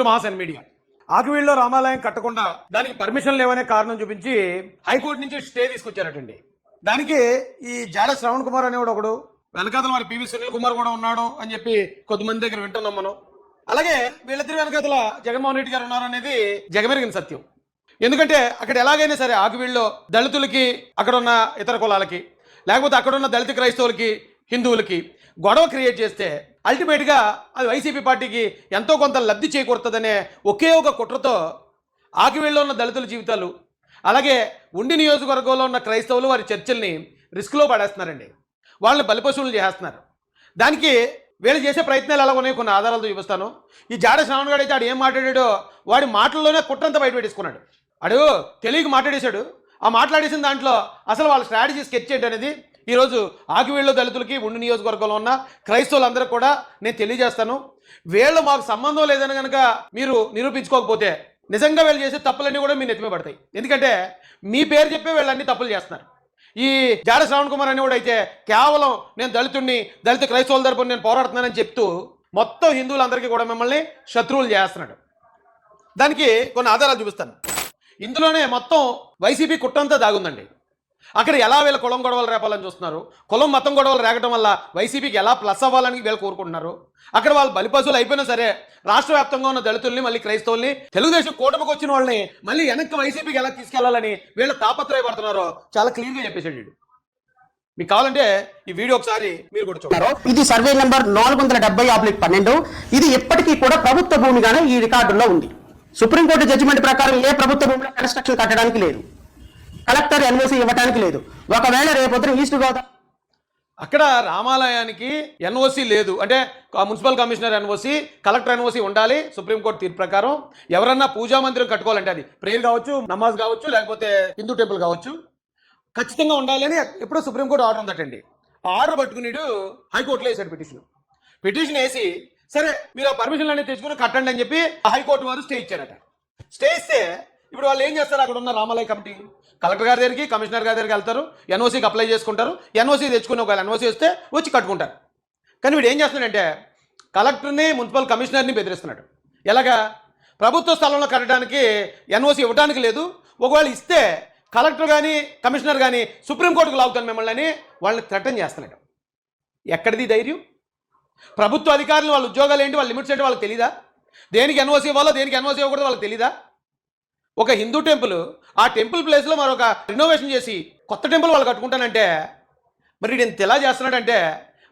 Mass media ఆకివీడులో రామాలయం కట్టకుండా దానికి పర్మిషన్ లేవనే కారణం చూపించి హైకోర్టు నుంచి స్టే తీసుకొచ్చారటండి. దానికి ఈ జాడ శ్రవణ్ కుమార్ అనేవాడు ఒకడు, వెనకాతల మరి పివి సునీల్ కుమార్ కూడా ఉన్నాడు అని చెప్పి కొద్దిమంది దగ్గర వింటున్నాం మనం. అలాగే వీళ్ళిద్దరి వెనకాతల జగన్మోహన్ రెడ్డి గారు ఉన్నారు అనేది జగమెరిగిన సత్యం. ఎందుకంటే అక్కడ ఎలాగైనా సరే ఆకివీడులో దళితులకి, అక్కడ ఉన్న ఇతర కులాలకి, లేకపోతే అక్కడ ఉన్న దళిత క్రైస్తవులకి, హిందువులకి గొడవ క్రియేట్ చేస్తే అల్టిమేట్గా అది వైసీపీ పార్టీకి ఎంతో కొంత లబ్ధి చేకూరుతుందనే ఒకే ఒక కుట్రతో ఆకివీడులో ఉన్న దళితుల జీవితాలు, అలాగే ఉండి నియోజకవర్గంలో ఉన్న క్రైస్తవులు వారి చర్చల్ని రిస్క్లో పడేస్తున్నారండి. వాళ్ళని బలిపశువులు చేస్తున్నారు. దానికి వీళ్ళు చేసే ప్రయత్నాలు ఎలా ఉన్నాయో కొన్ని ఆధారాలతో చూపిస్తాను. ఈ జాడ శ్రావణ్ గారు అయితే ఆడు ఏం మాట్లాడాడో వాడి మాటల్లోనే కుట్రంతా బయట పెట్టేసుకున్నాడు. ఆడు తెలియక మాట్లాడేశాడు. ఆ మాట్లాడేసిన దాంట్లో అసలు వాళ్ళ స్ట్రాటజీ స్కెచ్ ఏంటి అనేది ఈరోజు ఆకివీడులో దళితులకి, ఉండి నియోజకవర్గంలో ఉన్న క్రైస్తవులందరూ కూడా నేను తెలియజేస్తాను. వీళ్ళు మాకు సంబంధం లేదని కనుక మీరు నిరూపించుకోకపోతే నిజంగా వీళ్ళు చేసే తప్పులన్నీ కూడా మీ నెత్తిమే పడతాయి. ఎందుకంటే మీ పేరు చెప్పే వీళ్ళన్నీ తప్పులు చేస్తున్నారు. ఈ జాడ శ్రవణ్ కుమార్ అని కూడా అయితే కేవలం నేను దళితుడిని, దళిత క్రైస్తవుల తరపున నేను పోరాడుతున్నానని చెప్తూ మొత్తం హిందువులందరికీ కూడా మిమ్మల్ని శత్రువులు చేస్తున్నాడు. దానికి కొన్ని ఆధారాలు చూపిస్తాను. ఇందులోనే మొత్తం వైసీపీ కుట్రంతా దాగుందండి. అక్కడ ఎలా వీళ్ళ కులం గొడవలు రేపాలని చూస్తున్నారు, కులం మతం గొడవలు రేగటం వల్ల వైసీపీకి ఎలా ప్లస్ అవ్వాలని వీళ్ళు కోరుకుంటున్నారు. అక్కడ వాళ్ళు బలిపశువులు అయిపోయినా సరే రాష్ట్ర వ్యాప్తంగా ఉన్న దళితుల్ని, మళ్ళీ క్రైస్తవుల్ని, తెలుగుదేశం కూటమికి వచ్చిన వాళ్ళని మళ్ళీ వెనక్కి వైసీపీకి ఎలా తీసుకెళ్లాలని వీళ్ళు తాపత్రయపడుతున్నారో చాలా క్లియర్గా చెప్పేసాడు. మీకు కావాలంటే ఈ వీడియో ఒకసారి మీరు కూడా చూడారు. ఇది సర్వే నెంబర్ 470/12. ఇది ఎప్పటికీ కూడా ప్రభుత్వ భూమిగానే ఈ రికార్డుల్లో ఉంది. సుప్రీంకోర్టు జడ్జిమెంట్ ప్రకారం ఏ ప్రభుత్వ భూమిలో కన్స్ట్రక్షన్ కట్టడానికి లేదు, కలెక్టర్ ఎన్ఓసి ఇవ్వడానికి లేదు. ఒకవేళ రేపొద్దున ఈస్ట్ గోదావరి అక్కడ రామాలయానికి ఎన్ఓసి లేదు అంటే municipal commissioner NOC, collector NOC ఉండాలి. సుప్రీంకోర్టు తీర్పు ప్రకారం ఎవరన్నా పూజా మందిరం కట్టుకోవాలంటే అది ప్రేయర్ కావచ్చు, నమాజ్ కావచ్చు, లేకపోతే హిందూ టెంపుల్ కావచ్చు, ఖచ్చితంగా ఉండాలి అని ఎప్పుడో సుప్రీంకోర్టు ఆర్డర్ ఉందటండి. ఆ ఆర్డర్ పట్టుకుని హైకోర్టులో వేసాడు పిటిషన్ వేసి సరే మీరు ఆ పర్మిషన్లు అనేది తెచ్చుకుని కట్టండి అని చెప్పి హైకోర్టు వారు స్టే ఇచ్చారట. స్టే ఇస్తే ఇప్పుడు వాళ్ళు ఏం చేస్తారు, అక్కడ ఉన్న రామాలయ కమిటీ కలెక్టర్ గారి దగ్గరికి, కమిషనర్ గారి దగ్గరికి వెళ్తారు, ఎన్ఓసీకి అప్లై చేసుకుంటారు. ఎన్ఓసీ తెచ్చుకుని ఒకవేళ ఎన్ఓసీ వస్తే వచ్చి కట్టుకుంటారు. కానీ వీడు ఏం చేస్తున్నాడంటే కలెక్టర్ని, మున్సిపల్ కమిషనర్ని బెదిరిస్తున్నాడు. ఎలాగా? ప్రభుత్వ స్థలంలో కట్టడానికి ఎన్ఓసీ ఇవ్వడానికి లేదు, ఒకవేళ ఇస్తే కలెక్టర్ కానీ కమిషనర్ కానీ సుప్రీంకోర్టుకు లాగుతాను మిమ్మల్ని అని వాళ్ళని థ్రెటన్ చేస్తున్నాడు. ఎక్కడిది ధైర్యం? ప్రభుత్వ అధికారులు వాళ్ళ ఉద్యోగాలు ఏంటి, వాళ్ళ లిమిట్స్ ఏంటి వాళ్ళకి తెలీదా? దేనికి ఎన్ఓసీ ఇవ్వాలో, దేనికి ఎన్ఓసీ ఇవ్వకూడదు వాళ్ళకి తెలీదా? ఒక హిందూ టెంపుల్, ఆ టెంపుల్ ప్లేస్లో మరొక రినోవేషన్ చేసి కొత్త టెంపుల్ వాళ్ళు కట్టుకుంటానంటే మరి వీడు ఎంత ఎలా చేస్తున్నాడంటే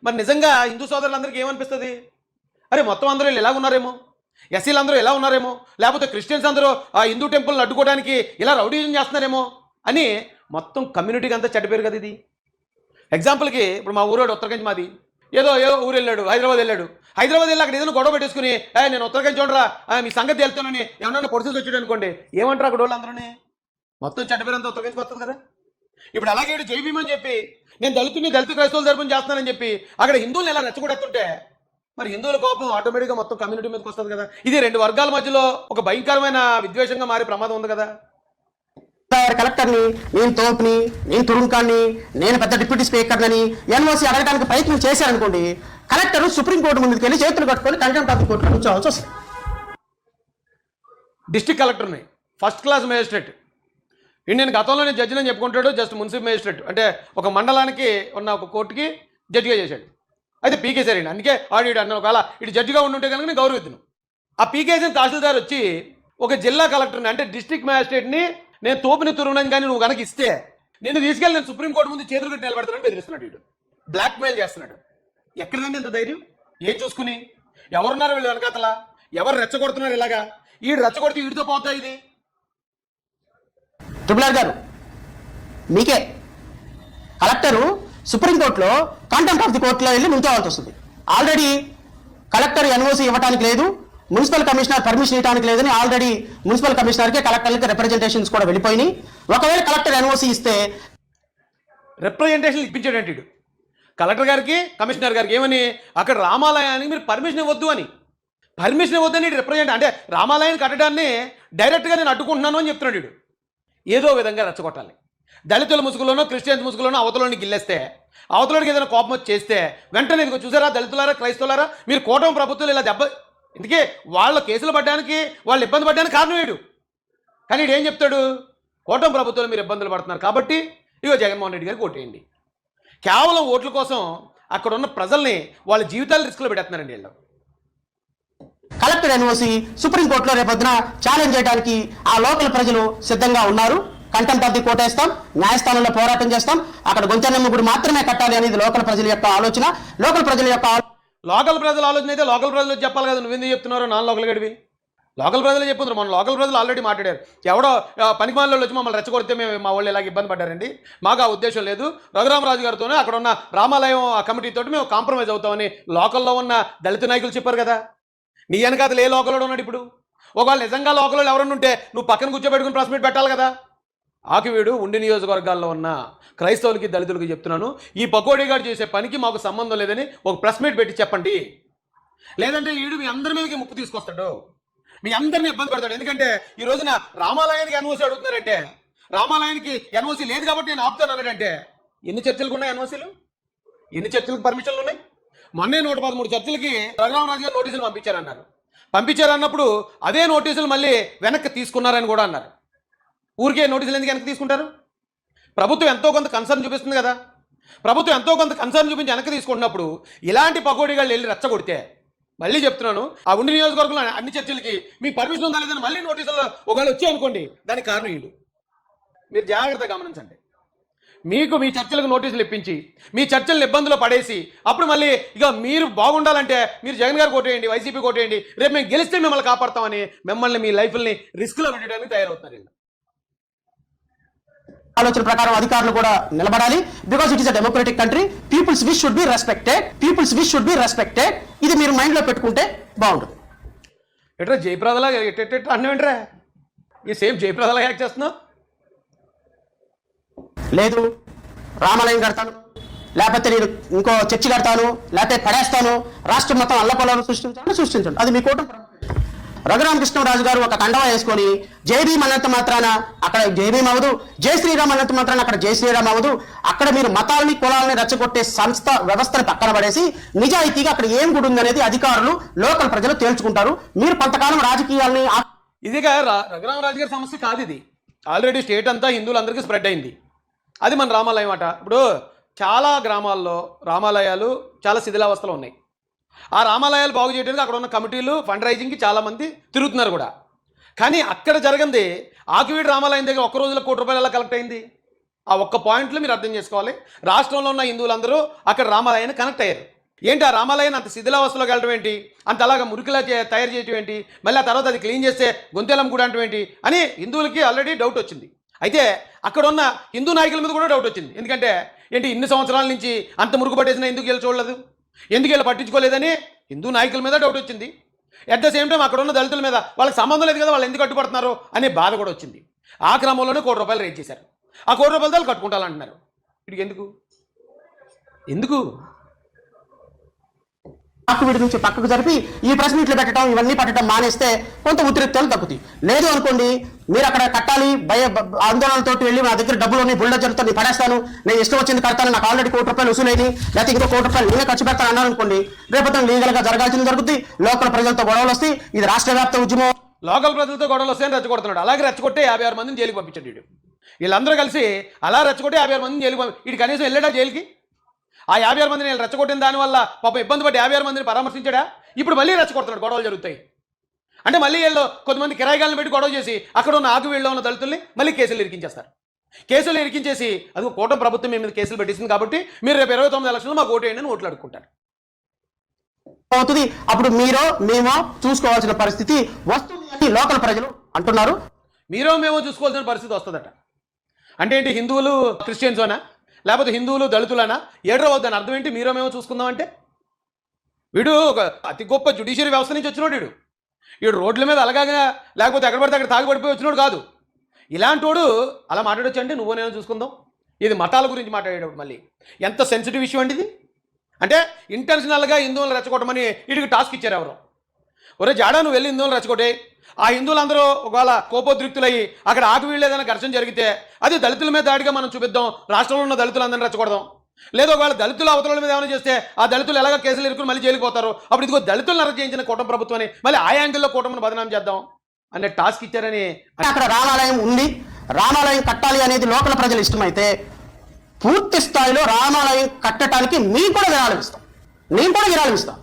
మరి నిజంగా హిందూ సోదరులందరికీ ఏమనిపిస్తుంది? అరే మొత్తం అందరూ వీళ్ళు ఎలా ఉన్నారేమో, ఎస్సీలు అందరూ ఎలా ఉన్నారేమో, లేకపోతే క్రిస్టియన్స్ అందరూ ఆ హిందూ టెంపుల్ని అడ్డుకోవడానికి ఇలా రౌడీజం చేస్తున్నారేమో అని మొత్తం కమ్యూనిటీకి అంతా చెడ్డపేరు కదా ఇది. ఎగ్జాంపుల్కి ఇప్పుడు మా ఊరోడు ఉత్తరకంచి మాది, ఏదో ఊరు వెళ్ళాడు, హైదరాబాద్ వెళ్ళాడు. హైదరాబాద్ వెళ్ళి అక్కడ ఏదైనా గొడవ పెట్టేసుకుని నేను ఉత్తరకంచి చూడరా మీ సంగతి వెళ్తానని ఏమన్నా పొడిసేసి వచ్చాడు అనుకోండి, ఏమంటారు అక్కడ వాళ్ళు అందరూ? మొత్తం చెడ్డపేరంతా ఉత్తరకంచి వస్తుంది కదా. ఇప్పుడు అలాగే జై భీమ్ అని చెప్పి నేను దళిత క్రైస్తవుల తరపున చేస్తున్నానని చెప్పి అక్కడ హిందువులు ఎలా రెచ్చగొడుతుంటే మరి హిందువుల కోపం ఆటోమేటిక్గా మొత్తం కమ్యూనిటీ మీదకి వస్తుంది కదా. ఇది రెండు వర్గాల మధ్యలో ఒక భయంకరమైన విద్వేషంగా మారే ప్రమాదం ఉంది కదా. కలెక్టర్ని, నేను తోపుని, నేను తురుంకాన్ని, నేను పెద్ద డిప్యూటీ స్పీకర్ని ఎన్ఓసి అడగడానికి ప్రయత్నం చేశారనుకోండి, కలెక్టర్ సుప్రీంకోర్టు ముందుకు వెళ్ళి చేతులు కట్టుకొని కంటెంప్ట్ ఆఫ్ కోర్టులో కూర్చోవాల్సి వస్తుంది. డిస్ట్రిక్ట్ కలెక్టర్ని ఫస్ట్ క్లాస్ మేజిస్ట్రేట్, ఇండియన్ గతంలో నేను జడ్జిని చెప్పుకుంటాడు, జస్ట్ మున్సిపల్ మేజిస్ట్రేట్ అంటే ఒక మండలానికి ఉన్న ఒక కోర్టుకి జడ్జిగా చేశాడు. అయితే పీకేసారండి. అందుకే ఆడిడు అన్న ఒకవేళ ఇటు జడ్జిగా ఉండుంటే కనుక నేను గౌరవిద్దును. ఆ పీకేసిన తహసీల్దార్ వచ్చి ఒక జిల్లా కలెక్టర్ని అంటే డిస్ట్రిక్ట్ మ్యాజిస్ట్రేట్ని నేను తోపుని తురుణం కానీ నువ్వు కనుక ఇస్తే నేను తీసుకెళ్ళి నేను సుప్రీంకోర్టు ముందు చేతులు కట్టి నిలబెడతానని బెదిరిస్తున్నాడు. వీడు బ్లాక్మెయిల్ చేస్తున్నాడు. ఎక్కడిదండి ఇంత ధైర్యం? ఏం చూసుకుని ఎవరున్నారు వీళ్ళు వెనకాతల, ఎవరు రెచ్చగొడుతున్నారు? ఇలాగా వీడు రెచ్చగొడితే వీడితో పోతాయి. ఇది ట్రిపుల్ గారు మీకే కలెక్టరు సుప్రీంకోర్టులో కంటెంప్ట్ ఆఫ్ ది కోర్టులో వెళ్ళి నుంచోవాల్సి వస్తుంది. ఆల్రెడీ కలెక్టర్ ఎన్ఓసి ఇవ్వడానికి లేదు, మున్సిపల్ కమిషనర్ పర్మిషన్ ఇవ్వడానికి లేదని ఆల్రెడీ మున్సిపల్ కమిషనర్కి కలెక్టర్కి రిప్రజెంటేషన్స్ కూడా వెళ్ళిపోయినాయి. ఒకవేళ కలెక్టర్ ఎన్ఓసి ఇస్తే రిప్రజెంటేషన్ ఇప్పించాడంటే కలెక్టర్ గారికి, కమిషనర్ గారికి ఏమని, అక్కడ రామాలయానికి మీరు పర్మిషన్ ఇవ్వద్దని రిప్రజెంట్ అంటే రామాలయాన్ని కట్టడాన్ని డైరెక్ట్గా నేను అడ్డుకుంటున్నాను అని చెప్తున్నాడు. వీడు ఏదో విధంగా రెచ్చగొట్టాలి. దళితుల ముసుగులోనో క్రిస్టియన్స్ ముసుగులోనో అవతలోని గిల్లేస్తే, అవతలోనికి ఏదైనా కోపం వచ్చి చేస్తే వెంటనే చూసారా దళితులారా, క్రైస్తవులారా, మీరు కూటమి ప్రభుత్వాలు ఇలా ఇందుకే వాళ్ళ కేసులు పడ్డానికి వాళ్ళు ఇబ్బంది పడ్డానికి కారణం వీడు. కానీ వీడు ఏం చెప్తాడు, కూటమి ప్రభుత్వంలో మీరు ఇబ్బందులు పడుతున్నారు కాబట్టి ఇగో జగన్మోహన్ రెడ్డి గారికి ఓటేయండి. కేవలం ఓట్ల కోసం అక్కడ ఉన్న ప్రజల్ని వాళ్ళ జీవితాలు రిస్క్లో పెడుతున్నారండి వీళ్ళు. కలెక్టర్ ఎన్ఓసి సుప్రీంకోర్టులో రేపొద్దున ఛాలెంజ్ చేయడానికి ఆ లోకల్ ప్రజలు సిద్ధంగా ఉన్నారు. కంటెంప్ట్ ఆఫ్ ది కోర్ట్ వేస్తాం, న్యాయస్థానంలో పోరాటం చేస్తాం. అక్కడ గొంతెన్నమ్మ గుడి మాత్రమే కట్టాలి అనేది లోకల్ ప్రజల యొక్క ఆలోచన. లోకల్ ప్రజల ఆలోచన అయితే లోకల్ ప్రజలు చెప్పాలి కదా, నువ్వెందుకు చెప్తున్నారో నాన్ లోకల్ గడివి. లోకల్ ప్రజలు చెప్పుతున్నారు, మన లోకల్ ప్రజలు ఆల్రెడీ మాట్లాడారు. ఎవడో పనికిమాలలో వచ్చి మమ్మల్ని రెచ్చగొడితే మేము మా వాళ్ళు ఇలాగ ఇబ్బంది పడ్డారండి, మాకు ఆ ఉద్దేశం లేదు. రఘురామరాజు గారితోనే అక్కడ ఉన్న రామాలయం ఆ కమిటీతో మేము కాంప్రమైజ్ అవుతామని లోకల్లో ఉన్న దళిత నాయకులు చెప్పారు కదా. నీ వెనకాతలు ఏ లోకల్లో ఉన్నాడు ఇప్పుడు? ఒకవేళ నిజంగా లోకల్లో ఎవరన్నా ఉంటే నువ్వు పక్కన కూర్చోబెట్టుకుని ప్రెస్ మీట్ పెట్టాలి కదా. ఆకివీడు ఉండి నియోజకవర్గాల్లో ఉన్న క్రైస్తవులకి దళితులకి చెప్తున్నాను, ఈ పకోడీ గారు చేసే పనికి మాకు సంబంధం లేదని ఒక ప్రెస్ మీట్ పెట్టి చెప్పండి. లేదంటే వీడు మీ అందరి మీదకి ముప్పు తీసుకొస్తాడు, మీ అందరిని ఇబ్బంది పెడతాడు. ఎందుకంటే ఈ రోజున రామాలయానికి ఎన్ఓసి అడుగుతున్నారంటే, రామాలయానికి ఎన్ఓసి లేదు కాబట్టి నేను ఆపుతాను అన్నాడంటే ఎన్ని చర్చలకు ఉన్నాయి ఎన్ఓసీలు? ఎన్ని చర్చలకు పర్మిషన్లు ఉన్నాయి? మొన్నే 113 చర్చలకి రఘురామరాజు గారు నోటీసులు పంపించారన్నారు. పంపించారన్నప్పుడు అదే నోటీసులు మళ్ళీ వెనక్కి తీసుకున్నారని కూడా అన్నారు. ఊరికే నోటీసులు ఎందుకు వెనక్కి తీసుకుంటారు? ప్రభుత్వం ఎంతో కొంత కన్సర్న్ చూపిస్తుంది కదా. ప్రభుత్వం ఎంతో కొంత కన్సర్న్ చూపించి వెనక్కి తీసుకుంటున్నప్పుడు ఇలాంటి పకోడీగాళ్ళు వెళ్ళి రెచ్చగొడితే, మళ్ళీ చెప్తున్నాను, ఆ ఉండి నియోజకవర్గంలో అన్ని చర్చలకి మీకు పర్మిషన్ ఉందా లేదని మళ్ళీ నోటీసులు ఒకవేళ వచ్చాయనుకోండి, దానికి కారణం వీడు. మీరు జాగ్రత్తగా గమనించండి. మీకు మీ చర్చలకు నోటీసులు ఇప్పించి మీ చర్చలను ఇబ్బందులు పడేసి అప్పుడు మళ్ళీ ఇక మీరు బాగుండాలంటే మీరు జగన్ గారు కొట్టేయండి, వైసీపీ కొట్టేయండి, రేపు మేము గెలిస్తే మిమ్మల్ని కాపాడతామని మిమ్మల్ని మీ లైఫ్ని రిస్క్లో పెట్టడానికి తయారవుతున్నారు. ఆలోచన ప్రకారం అధికారులు కూడా నిలబడాలి. Because it is a democratic country, people's wish should be respected, people's wish should be respected. ఇది మీరు మైండ్ లో పెట్టుకుంటే బాగుంటుంది. ఎట్రా జయప్రదలా అన్నవేంట్రా, ఈ సేమ్ జయప్రదలా యాక్ట్ చేస్తున్నావు. లేదు రామాలయం కడతాను, లేకపోతే నేను ఇంకో చర్చి కడతాను, లేకపోతే పడేస్తాను, రాష్ట్రం మొత్తం అల్లకొల్లను సృష్టించండి, అది మీ కూటమి. రఘురామకృష్ణరాజు గారు ఒక కండవ వేసుకొని జై భీమ్ అన్నంత మాత్రాన అక్కడ జై భీమ్ అవ్వదు, జై శ్రీరామ్ అన్నంత మాత్రాన అక్కడ జై శ్రీరామ్ అవ్వదు. అక్కడ మీరు మతాలని కులాలని రెచ్చగొట్టే సంస్థ వ్యవస్థను పక్కన పడేసి నిజాయితీగా అక్కడ ఏం గుడి ఉందనేది అధికారులు లోకల్ ప్రజలు తేల్చుకుంటారు. మీరు కొంతకాలం రాజకీయాల్ని ఇదిగా రఘురామరాజు గారి సమస్య కాదు, ఇది ఆల్రెడీ స్టేట్ అంతా హిందువులందరికీ స్ప్రెడ్ అయింది. అది మన రామాలయం అట. ఇప్పుడు చాలా గ్రామాల్లో రామాలయాలు చాలా శిథిలావస్థలో ఉన్నాయి. ఆ రామాలయాలు బాగు చేయడానికి అక్కడ ఉన్న కమిటీలు ఫండ్ రైజింగ్కి చాలామంది తిరుగుతున్నారు కూడా. కానీ అక్కడ జరగంది ఆకివీడు రామాలయం దగ్గర ఒక్క రోజులో ₹1 ఎలా కలెక్ట్ అయింది? ఆ ఒక్క పాయింట్లో మీరు అర్థం చేసుకోవాలి. రాష్ట్రంలో ఉన్న హిందువులందరూ అక్కడ రామాలయాన్ని కనెక్ట్ అయ్యారు. ఏంటి ఆ రామాలయాన్ని అంత శిథిలావస్థలోకి వెళ్ళడం ఏంటి, అంత అలాగా మురికిలా తయారు చేయడం ఏంటి, మళ్ళీ ఆ తర్వాత అది క్లీన్ చేస్తే గొంతెలం కూడా అంటం ఏంటి అని హిందువులకి ఆల్రెడీ డౌట్ వచ్చింది. అయితే అక్కడ ఉన్న హిందూ నాయకుల మీద కూడా డౌట్ వచ్చింది. ఎందుకంటే ఏంటి ఇన్ని సంవత్సరాల నుంచి అంత మురుగు పట్టేసినా ఎందుకు వీళ్ళు చూడలేదు, ఎందుకు వీళ్ళు పట్టించుకోలేదని హిందూ నాయకుల మీద డౌట్ వచ్చింది. అట్ ద సేమ్ టైం అక్కడ ఉన్న దళితుల మీద వాళ్ళకి సంబంధం లేదు కదా, వాళ్ళు ఎందుకు కట్టుబడుతున్నారు అనే బాధ కూడా వచ్చింది. ఆ క్రమంలోనే ₹1 రేట్ చేశారు. ఆ ₹1 కట్టుకుంటారంటున్నారు. వీడికి ఎందుకు ఆకువీడి నుంచి పక్కకు జరిపి ఈ ప్రెస్ మీట్లు పెట్టడం ఇవన్నీ పెట్టడం మానేస్తే కొంత ఉద్రిక్తాలు తగ్గుతాయి. లేదు అనుకోండి, మీరు అక్కడ కట్టాలి ఆందోళనతో వెళ్ళి నా దగ్గర డబ్బులు ఉన్నాయి, బుల్డోజర్తో నేను పడేస్తాను, నేను ఇష్టం వచ్చింది కడతాను, నాకు ఆల్రెడీ ₹1 వసూలైంది, లేకపోతే ఇంకో ₹1 నేనే ఖర్చు పెడతాను అన్నారు అనుకోండి, రేపొద్దున లీగల్గా జరగాల్సింది జరుగుతుంది, లోకల్ ప్రజలతో గొడవలు వస్తాయి. ఇది రాష్ట్ర వ్యాప్త ఉద్యమం. లోకల్ ప్రజలతో గొడవలు వస్తాయని రెచ్చగొడుతున్నాడు. అలాగే రెచ్చగొట్టే 56 మందిని జైలుకి పంపించాడు వీడు. వీళ్ళందరూ కలిసి అలా రెచ్చగొట్టే 56 మందిని జైలుకి వీడు కనీసం వెళ్ళాడా జైలుకి? ఆ 56 మందిని వీళ్ళు రెచ్చగొట్టిన దానివల్ల పాపం ఇబ్బంది పడి 56 మందిని పరామర్శించాడా? ఇప్పుడు మళ్ళీ రెచ్చగొడుతున్నాడు, గొడవలు జరుగుతాయి అంటే మళ్ళీ వీళ్ళు కొంతమంది కిరాయిగాలను పెట్టి గొడవ చేసి అక్కడ ఉన్న ఆకువీడులో ఉన్న దళితుల్ని మళ్ళీ కేసులు ఇరికించేస్తారు. కేసులు ఇరికించేసి అది కూటమి ప్రభుత్వం మీ మీద కేసులు పెట్టింది కాబట్టి మీరు రేపు 29 ఎలక్షన్లో మాకు ఓటు వేయండి అని ఓట్లు అడుక్కుంటారు. అవుతుంది. అప్పుడు మీరో మేమో చూసుకోవాల్సిన పరిస్థితి వస్తుంది అని లోకల్ ప్రజలు అంటున్నారు. మీరో మేమో చూసుకోవాల్సిన పరిస్థితి వస్తుందట. అంటే ఏంటి, హిందువులు క్రిస్టియన్సోనా లేకపోతే హిందువులు దళితులనా? ఏడో వద్దని అర్థం ఏంటి? మీరో మేము చూసుకుందాం అంటే వీడు ఒక అతి గొప్ప జ్యుడిషియరీ వ్యవస్థ నుంచి వచ్చినోడు. వీడు రోడ్ల మీద అలాగా లేకపోతే ఎక్కడ పడితే అక్కడ తాగిపడిపోయి వచ్చినోడు కాదు. ఇలాంటి వాడు అలా మాట్లాడొచ్చు అంటే నువ్వు నేను చూసుకుందాం. ఇది మతాల గురించి మాట్లాడేటప్పుడు మళ్ళీ ఎంత సెన్సిటివ్ ఇష్యూ అండి ఇది. అంటే ఇంటర్నేషనల్గా హిందువులను రెచ్చగొట్టమని వీడికి టాస్క్ ఇచ్చారు ఎవరు. ఒరే జాడా నువ్వు వెళ్ళి హిందువులను రెచ్చగొట్టే, ఆ హిందువులందరూ ఒకవేళ కోపోద్రిక్తులయ్యి అక్కడ ఆకువీళ్ళు ఏదైనా ఘర్షణ జరిగితే అది దళితుల మీద దాడిగా మనం చూపిద్దాం, రాష్ట్రంలో ఉన్న దళితులందరినీ రెచ్చగొడదాం. లేదా ఒకవేళ దళితుల అవతల మీద ఏమైనా చేస్తే ఆ దళితులు ఎలాగ కేసులు ఇరుకుని మళ్ళీ జైలుకి పోతారు. అప్పుడు ఇదిగో దళితులను అరెస్ట్ చేయించిన కూటమి ప్రభుత్వాన్ని మళ్ళీ ఆ యాంగిల్లో కూటమిని బదనాం చేద్దాం అనే టాస్క్ ఇచ్చారని. అక్కడ రామాలయం ఉంది, రామాలయం కట్టాలి అనేది లోకల్ ప్రజలు ఇష్టమైతే పూర్తి స్థాయిలో రామాలయం కట్టడానికి మేము కూడా విరాళం ఇస్తాం, నేను కూడా విరాళం ఇస్తాం.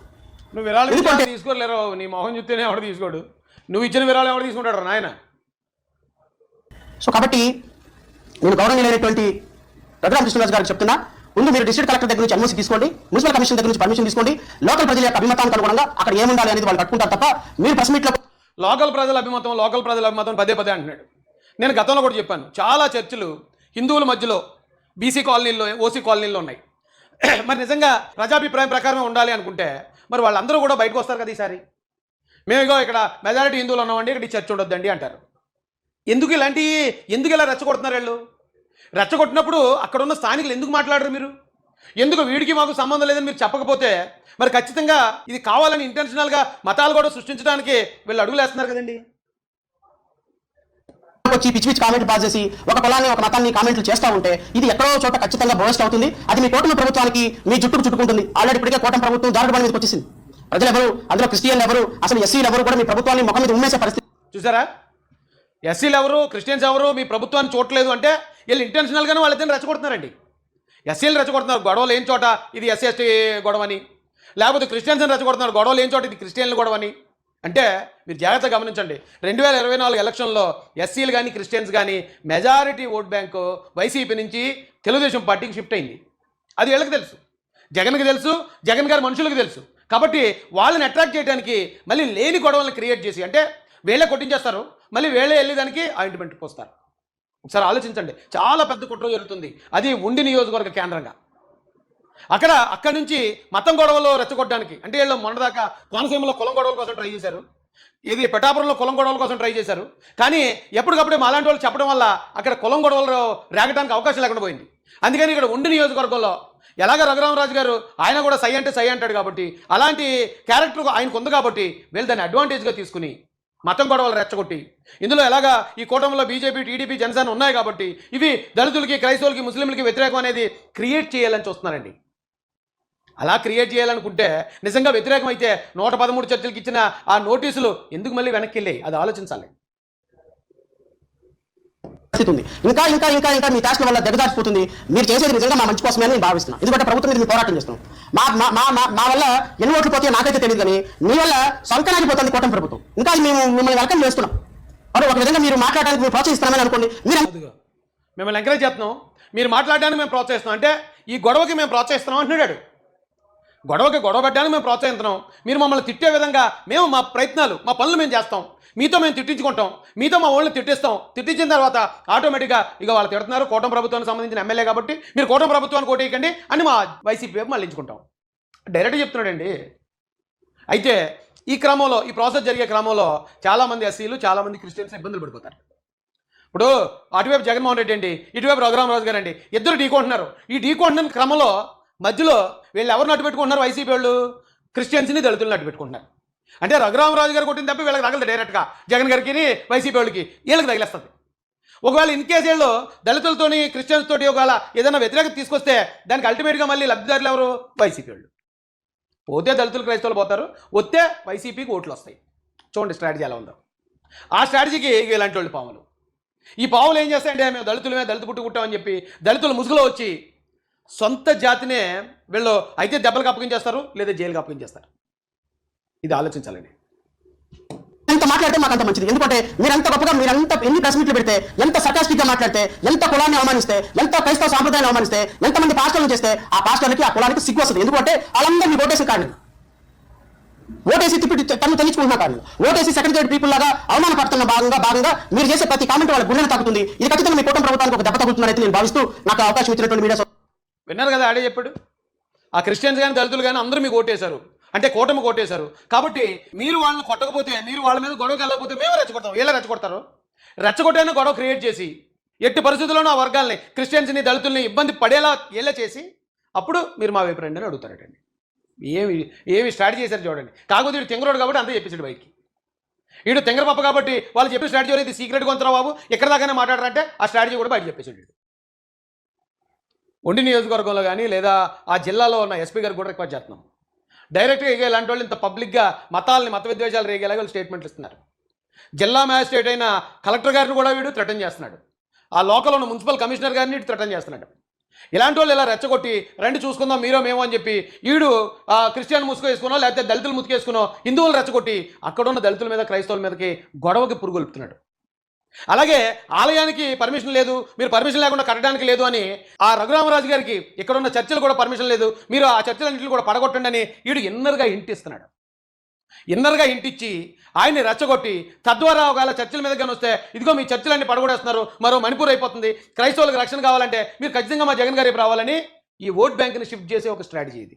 నువ్వు విరాళం తీసుకోలేరు, నీ మొహం చూస్తేనే ఎవడు తీసుకోడు, నువ్వు ఇచ్చిన విరాళం ఎవడు తీసుకుంటాడు నాయన. సో కాబట్టి నేను గౌరవనీయులైనటువంటి రఘురామకృష్ణరాజు గారికి చెప్తున్నా, ముందు మీరు డిస్ట్రిక్ట్ కలెక్టర్ దగ్గర నుంచి అనుమతి తీసుకోండి, మున్సిపల్ కమిషన్ దగ్గర నుంచి పర్మిషన్ తీసుకోండి, లోకల్ ప్రజల యొక్క అభిమతానికి అనుగుణంగా అక్కడ ఏముండాలి అనేది వాళ్ళు కట్టుకుంటారు తప్ప మీరు ప్రెస్ మీట్లో లోకల్ ప్రజల అభిమతం పదే అంటున్నాడు. నేను గతంలో కూడా చెప్పాను, చాలా చర్చలు హిందువుల మధ్యలో బీసీ కాలనీల్లో ఓసీ కాలనీల్లో ఉన్నాయి. మరి నిజంగా ప్రజాభిప్రాయం ప్రకారమే ఉండాలి అనుకుంటే మరి వాళ్ళందరూ కూడా బయటకు వస్తారు కదా. ఈసారి మేము ఇగో ఇక్కడ మెజారిటీ హిందువులు ఉన్నామండి, ఇక్కడ చర్చ ఉండొద్దండి అంటారు. ఎందుకు ఇలా రెచ్చగొడుతున్నారు వీళ్ళు? రెచ్చగొట్టినప్పుడు అక్కడ ఉన్న స్థానికులు ఎందుకు మాట్లాడరు? మీరు ఎందుకు వీడికి మాకు సంబంధం లేదని మీరు చెప్పకపోతే మరి ఖచ్చితంగా ఇది కావాలని ఇంటెన్షనల్గా మతాలు కూడా సృష్టించడానికి వీళ్ళు అడుగులు వేస్తున్నారు కదండి. వచ్చి పిచ్చి పిచ్చి కామెంట్లు పాస్ చేసి ఒక కులాన్ని ఒక మతాన్ని కామెంట్లు చేస్తూ ఉంటే ఇది ఎక్కడో చోట ఖచ్చితంగా బోస్ట్ అవుతుంది. అది మీ కూటమి ప్రభుత్వానికి మీ చుట్టూ చుట్టుకుంటుంది. ఆల్రెడీ ఇప్పటికే కూటమి ప్రభుత్వం జారుడు మీదకి వచ్చేసింది. ప్రజలు ఎవరు, అందులో క్రిస్టియన్లు ఎవరు, అసలు ఎస్సీలు ఎవరు కూడా మీ ప్రభుత్వాన్ని ముఖం మీద ఉమ్మేసే పరిస్థితి చూసారా? ఎస్సీలు ఎవరు, క్రిస్టియన్స్ ఎవరు మీ ప్రభుత్వాన్ని చూడలేదు అంటే వీళ్ళు ఇంటెన్షనల్గానే వాళ్ళిద్దరిని రెచ్చగొడుతున్నారండి. ఎస్సీలు రెచ్చగొడుతున్నారు గొడవలు ఏం చోట ఇది ఎస్సీ ఎస్టీ గొడవని, లేకపోతే క్రిస్టియన్స్ని రెచ్చగొడుతున్నారు గొడవలు ఏం చోట ఇది క్రిస్టియన్లు గొడవని. అంటే మీరు జాగ్రత్తగా గమనించండి, 2024 ఎలక్షన్లో ఎస్సీలు కానీ క్రిస్టియన్స్ కానీ మెజారిటీ ఓట్ బ్యాంకు వైసీపీ నుంచి తెలుగుదేశం పార్టీకి షిఫ్ట్ అయింది. అది వీళ్ళకి తెలుసు, జగన్కి తెలుసు, జగన్ గారి మనుషులకు తెలుసు. కాబట్టి వాళ్ళని అట్రాక్ట్ చేయడానికి మళ్ళీ లేని గొడవలను క్రియేట్ చేసి అంటే వీళ్ళే కొట్టించేస్తారు, మళ్ళీ వీళ్ళే వెళ్ళేదానికి ఆయింట్మెంట్ పోస్తారు. ఒకసారి ఆలోచించండి, చాలా పెద్ద కుట్ర జరుగుతుంది. అది ఉండి నియోజకవర్గ కేంద్రంగా అక్కడి నుంచి మతం గొడవలు రెచ్చగొట్టడానికి అంటే వీళ్ళు మొన్నదాకా కోనసీమలో కులం గొడవల కోసం ట్రై చేశారు, ఇది పిఠాపురంలో కులం గొడవల కోసం ట్రై చేశారు. కానీ ఎప్పటికప్పుడే మాలాంటి వాళ్ళు చెప్పడం వల్ల అక్కడ కులం గొడవలు రేగడానికి అవకాశం లేకుండా పోయింది. అందుకని ఇక్కడ ఉండి నియోజకవర్గంలో ఎలాగ రఘురామరాజు గారు ఆయన కూడా సై అంటే సై అంటాడు కాబట్టి అలాంటి క్యారెక్టర్ ఆయనకు ఉంది కాబట్టి వీళ్ళు దాన్ని అడ్వాంటేజ్గా తీసుకుని మతం గొడవలు రెచ్చగొట్టి ఇందులో ఎలాగా ఈ కూటమిలో బీజేపీ, టీడీపీ, జనసేన ఉన్నాయి కాబట్టి ఇవి దళితులకి, క్రైస్తవులకి, ముస్లింలకి వ్యతిరేకం అనేది క్రియేట్ చేయాలని చూస్తున్నారండి. అలా క్రియేట్ చేయాలనుకుంటే నిజంగా వ్యతిరేకం అయితే 113 చర్చలకు ఇచ్చిన ఆ నోటీసులు ఎందుకు మళ్ళీ వెనక్కి వెళ్ళాయి అది ఆలోచించాలి. ఉంది ఇంకా ఇంకా ఇంకా ఇంకా మీ ట్యాక్స్ల వల్ల దిగజారిపోతుంది. మీరు చేసేది నిజంగా మా మంచి కోసమే నేను భావిస్తున్నాను. ఎందుకంటే ప్రభుత్వం మీద పోరాటం చేస్తున్నాం. మా వల్ల ఎన్ని ఓట్లు పోతే నాకైతే తెలియదు, కానీ మీ వల్ల సంకనాగిపోతుంది కూటమి ప్రభుత్వం. ఇంకా మేము మిమ్మల్ని వెల్కమ్ చేస్తున్నాం. మరి ఒక విధంగా మీరు మాట్లాడడానికి మేము ప్రోత్సహిస్తున్నామని అనుకోండి. మీరు మిమ్మల్ని ఎంకరేజ్ చేస్తున్నాం, మీరు మాట్లాడడానికి మేము ప్రోత్సహిస్తున్నాం అంటే ఈ గొడవకి మేము ప్రోత్సహిస్తున్నాం అంటున్నాడు. గొడవ పెట్టడానికి మేము ప్రోత్సహిస్తున్నాం, మీరు మమ్మల్ని తిట్టే విధంగా మేము మా ప్రయత్నాలు మా పనులు మేము చేస్తాం, మీతో మేము తిట్టించుకుంటాం, మీతో మా వాళ్ళని తిట్టించిన తర్వాత ఆటోమేటిక్గా ఇక వాళ్ళు తిడుతున్నారు కూటమి ప్రభుత్వానికి సంబంధించిన ఎమ్మెల్యే కాబట్టి మీరు కూటమి ప్రభుత్వానికి ఓటేయకండి అని మా వైసీపీ వైపు మళ్ళించుకుంటాం. డైరెక్ట్గా చెప్తున్నాడండి. అయితే ఈ క్రమంలో ఈ ప్రాసెస్ జరిగే క్రమంలో చాలామంది ఎస్సీలు, చాలామంది క్రిస్టియన్స్ ఇబ్బందులు పడిపోతారు. ఇప్పుడు అటువైపు జగన్మోహన్ రెడ్డి అండి, ఇటువైపు రఘురామరాజు గారు అండి, ఇద్దరు ఢీకొంటున్నారు. ఈ ఢీకొంటున్న క్రమంలో మధ్యలో వీళ్ళు ఎవరిని అడ్డు పెట్టుకుంటున్నారు? వైసీపీ వాళ్ళు క్రిస్టియన్స్ని, దళితులను అడ్డు పెట్టుకుంటున్నారు. అంటే రఘురామరాజు గారు కొట్టిన తప్ప వీళ్ళకి తగలదు డైరెక్ట్గా, జగన్ గారికి, వైసీపీ వాళ్ళకి వీళ్ళకి తగిలేస్తుంది. ఒకవేళ ఇన్ కేసు వీళ్ళు దళితులతోని క్రిస్టియన్స్ తోటి ఒకవేళ ఏదైనా వ్యతిరేకత తీసుకొస్తే దానికి అల్టిమేట్గా మళ్ళీ లబ్ధిదారులు ఎవరు? వైసీపీ వాళ్ళు. పోతే దళితులు, క్రైస్తవులు పోతారు, వస్తే వైసీపీకి ఓట్లు వస్తాయి. చూడండి స్ట్రాటజీ ఎలా ఉందో. ఆ స్ట్రాటజీకి ఇలాంటి వాళ్ళు పాములు. ఈ పావులు ఏం చేస్తాయంటే మేము దళితులమే, దళిత పుట్టుకుంటామని చెప్పి దళితుల ముసుగులో వచ్చి సొంత జాతినే వీళ్ళు అయితే దెబ్బలకు అప్పగించేస్తారు, లేదా జైలుకి అప్పగించేస్తారు. ఇది ఆలోచించాలండి. ఎంత మాట్లాడితే మాకు అంత మంచిది. ఎందుకంటే మీరంత గొప్పగా మీరంత ఎన్ని ప్రెస్ మీట్లు పెడితే, ఎంత సర్కాస్టిక్గా మాట్లాడితే, ఎంత కులాన్ని అవమానిస్తే, ఎంత క్రైస్తవ సాంప్రదాయాన్ని అవమానిస్తే, ఎంతమంది పాస్టర్లు చేస్తే ఆ పాస్టర్లకి ఆ కులానికి సిగ్గు వస్తుంది. ఎందుకంటే వాళ్ళందరూ మీ ఓటేసి కాదు, ఓటేసి తిప్పి తను తెలియచుకుంటున్నా కాదు, ఓటేసి సెకండ్ గ్రేడ్ పీపుల్ లాగా అవమానపడుతున్న భాగంగా మీరు చేసే ప్రతి కామెంట్ వాళ్ళ గుండెను తాకుతుంది. ఇది ఖచ్చితంగా మీ కూటమి ప్రభుత్వానికి ఒక దెబ్బ తగ్గుతుందని నేను భావిస్తూ నాకు అవకాశం ఇచ్చినటువంటి మీడియా విన్నారు కదా. ఆడే చెప్పాడు, ఆ క్రిస్టియన్స్ కానీ దళితులు కానీ అందరూ మీకు ఓటేశారు అంటే కూటమి ఓటేశారు కాబట్టి మీరు వాళ్ళని కొట్టకపోతే, మీరు వాళ్ళ మీద గొడవకి వెళ్ళకపోతే మేము రెచ్చగొడతాం. వీళ్ళే రెచ్చగొడతారు. రెచ్చగొట్టైనా గొడవ క్రియేట్ చేసి ఎట్టి పరిస్థితుల్లోనూ ఆ వర్గాల్ని, క్రిస్టియన్స్ని, దళితుల్ని ఇబ్బంది పడేలా వీళ్ళే చేసి అప్పుడు మీరు మా వైపు రండి అని అడుగుతారటండి. ఏమి స్ట్రాటజీ చేశారు చూడండి. కాకపోతే వీడు తెంగరోడు కాబట్టి అంతే చెప్పేసాడు బయటికి. వీడు తెంగరపప్ప కాబట్టి వాళ్ళు చెప్పిన స్ట్రాటజీ అనేది సీక్రెట్గా ఉంచురా బాబు, ఎక్కడ దాకానే మాట్లాడారంటే ఆ స్ట్రాటజీ కూడా బయట చెప్పేసాడు. ఉండి నియోజకవర్గంలో కానీ లేదా ఆ జిల్లాలో ఉన్న ఎస్పీ గారికి కూడా రిక్వెస్ట్ చేస్తున్నాం. డైరెక్ట్గా ఇక ఇలాంటి వాళ్ళు ఇంత పబ్లిక్గా మత విద్వేషాలు రేగేలాగా వాళ్ళు స్టేట్మెంట్లు ఇస్తున్నారు. జిల్లా మ్యాజిస్ట్రేట్ అయిన కలెక్టర్ గారిని కూడా వీడు థ్రెటన్ చేస్తున్నాడు. ఆ లోకల్ ఉన్న మున్సిపల్ కమిషనర్ గారిని థ్రెటన్ చేస్తున్నాడు. ఇలాంటి వాళ్ళు ఇలా రెచ్చగొట్టి రండి చూసుకుందాం మీరో మేమో అని చెప్పి ఈడు క్రిస్టియన్ ముసుగు వేసుకునో లేకపోతే దళితులు ముసుకేసుకునో హిందువులు రెచ్చగొట్టి అక్కడున్న దళితుల మీద క్రైస్తవుల మీదకి గొడవకి పురుగొల్పుతున్నాడు. అలాగే ఆలయానికి పర్మిషన్ లేదు, మీరు పర్మిషన్ లేకుండా కట్టడానికి లేదు అని ఆ రఘురామరాజు గారికి ఇక్కడున్న చర్చలు కూడా పర్మిషన్ లేదు, మీరు ఆ చర్చలన్నింటిని కూడా పడగొట్టండి అని వీడు ఇన్నర్గా ఇంటిస్తున్నాడు. ఇన్నర్గా ఇంటిచ్చి ఆయన్ని రెచ్చగొట్టి తద్వారా ఒకవేళ చర్చల మీద కానీ వస్తే ఇదిగో మీ చర్చలన్నీ పడగొడేస్తున్నారు, మరో మణిపూర్ అయిపోతుంది, క్రైస్తవులకు రక్షణ కావాలంటే మీరు ఖచ్చితంగా మా జగన్ గారికి రావాలని ఈ ఓట్ బ్యాంక్ని షిఫ్ట్ చేసే ఒక స్ట్రాటజీ ఇది.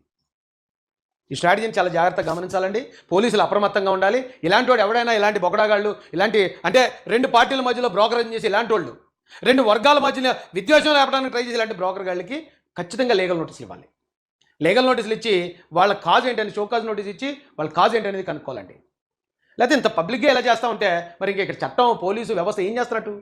ఈ స్ట్రాటజీని చాలా జాగ్రత్తగా గమనించాలండి. పోలీసులు అప్రమత్తంగా ఉండాలి. ఇలాంటి వాడు ఎవడైనా ఇలాంటి బొకడాగాళ్ళు ఇలాంటి అంటే రెండు పార్టీల మధ్యలో బ్రోకరేజ్ చేసి ఇలాంటి వాళ్ళు రెండు వర్గాల మధ్యన విద్వేషం లేపడానికి ట్రై చేసి ఇలాంటి బ్రోకర్ గాళ్ళకి ఖచ్చితంగా లీగల్ నోటీసులు ఇవ్వాలి. లీగల్ నోటీసులు ఇచ్చి వాళ్ళ కాజ్ ఏంటని షోకాజ్ నోటీస్ ఇచ్చి వాళ్ళ కాజ్ ఏంటనేది కనుక్కోవాలండి. లేకపోతే ఇంత పబ్లిక్గా ఎలా చేస్తూ ఉంటే మరి ఇంక ఇక్కడ చట్టం పోలీసు వ్యవస్థ ఏం చేస్తున్నట్టు?